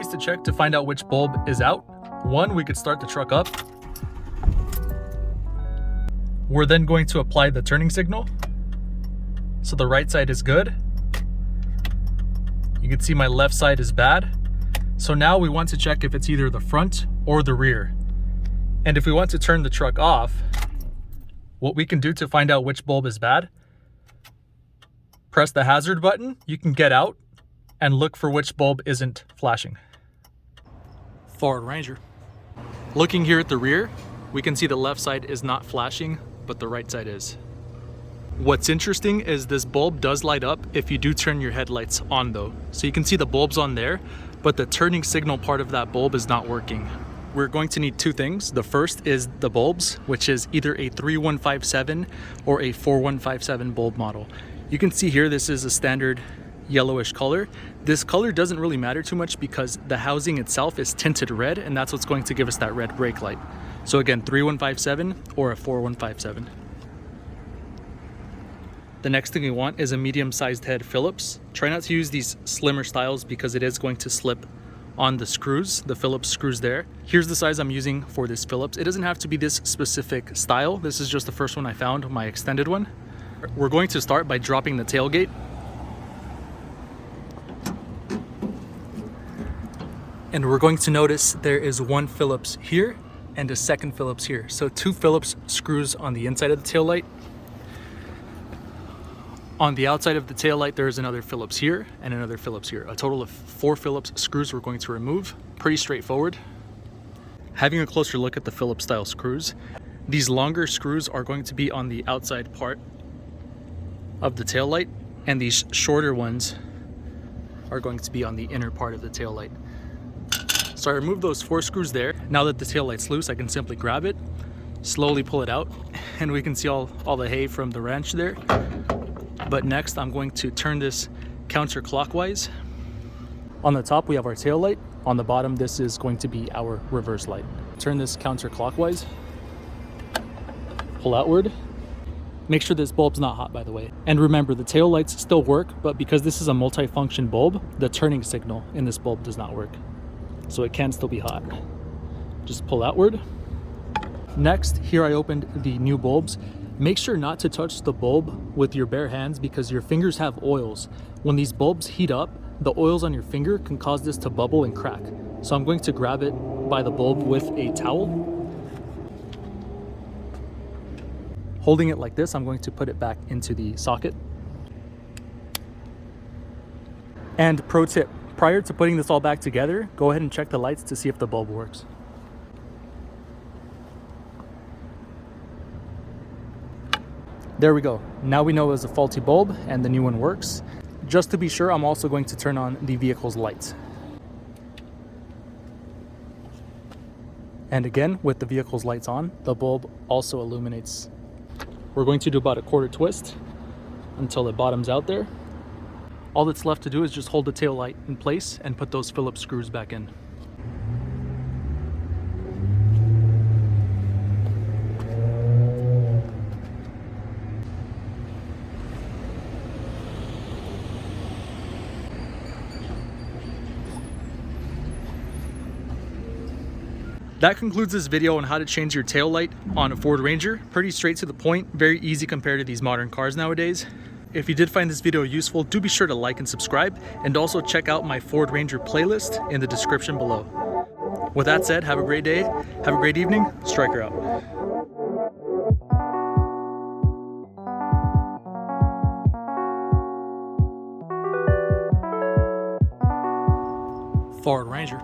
ways to check to find out which bulb is out. One, we could start the truck up. We're then going to apply the turning signal. So the right side is good. You can see my left side is bad. So now we want to check if it's either the front or the rear. And if we want to turn the truck off, what we can do to find out which bulb is bad, press the hazard button, you can get out and look for which bulb isn't flashing. Forward Ranger. Looking here at the rear, we can see the left side is not flashing, but the right side is. What's interesting is this bulb does light up if you do turn your headlights on though. So you can see the bulb's on there, but the turning signal part of that bulb is not working. We're going to need two things. The first is the bulbs, which is either a 3157 or a 4157 bulb model. You can see here, this is a standard yellowish color. This color doesn't really matter too much because the housing itself is tinted red, and that's what's going to give us that red brake light. So again, 3157 or a 4157. The next thing we want is a medium-sized head Phillips. Try not to use these slimmer styles because it is going to slip on the screws, the Phillips screws there. Here's the size I'm using for this Phillips. It doesn't have to be this specific style. This is just the first one I found, my extended one. We're going to start by dropping the tailgate. And we're going to notice there is one Phillips here and a second Phillips here. So two Phillips screws on the inside of the taillight. On the outside of the taillight, there is another Phillips here and another Phillips here. A total of 4 Phillips screws we're going to remove. Pretty straightforward. Having a closer look at the Phillips style screws, these longer screws are going to be on the outside part of the taillight, and these shorter ones are going to be on the inner part of the taillight. So I removed those 4 screws there. Now that the taillight's loose, I can simply grab it, slowly pull it out, and we can see all the hay from the wrench there. But next, I'm going to turn this counterclockwise. On the top, we have our tail light. On the bottom, this is going to be our reverse light. Turn this counterclockwise. Pull outward. Make sure this bulb's not hot, by the way. And remember, the tail lights still work, but because this is a multi-function bulb, the turning signal in this bulb does not work. So it can still be hot. Just pull outward. Next, here I opened the new bulbs. Make sure not to touch the bulb with your bare hands because your fingers have oils. When these bulbs heat up, the oils on your finger can cause this to bubble and crack. So I'm going to grab it by the bulb with a towel. Holding it like this, I'm going to put it back into the socket. And pro tip, prior to putting this all back together, go ahead and check the lights to see if the bulb works. There we go. Now we know it was a faulty bulb and the new one works. Just to be sure, I'm also going to turn on the vehicle's lights. And again, with the vehicle's lights on, the bulb also illuminates. We're going to do about a quarter twist until it bottoms out there. All that's left to do is just hold the tail light in place and put those Phillips screws back in. That concludes this video on how to change your tail light on a Ford Ranger. Pretty straight to the point, very easy compared to these modern cars nowadays. If you did find this video useful, do be sure to like and subscribe, and also check out my Ford Ranger playlist in the description below. With that said, have a great day, have a great evening, Striker out. Ford Ranger.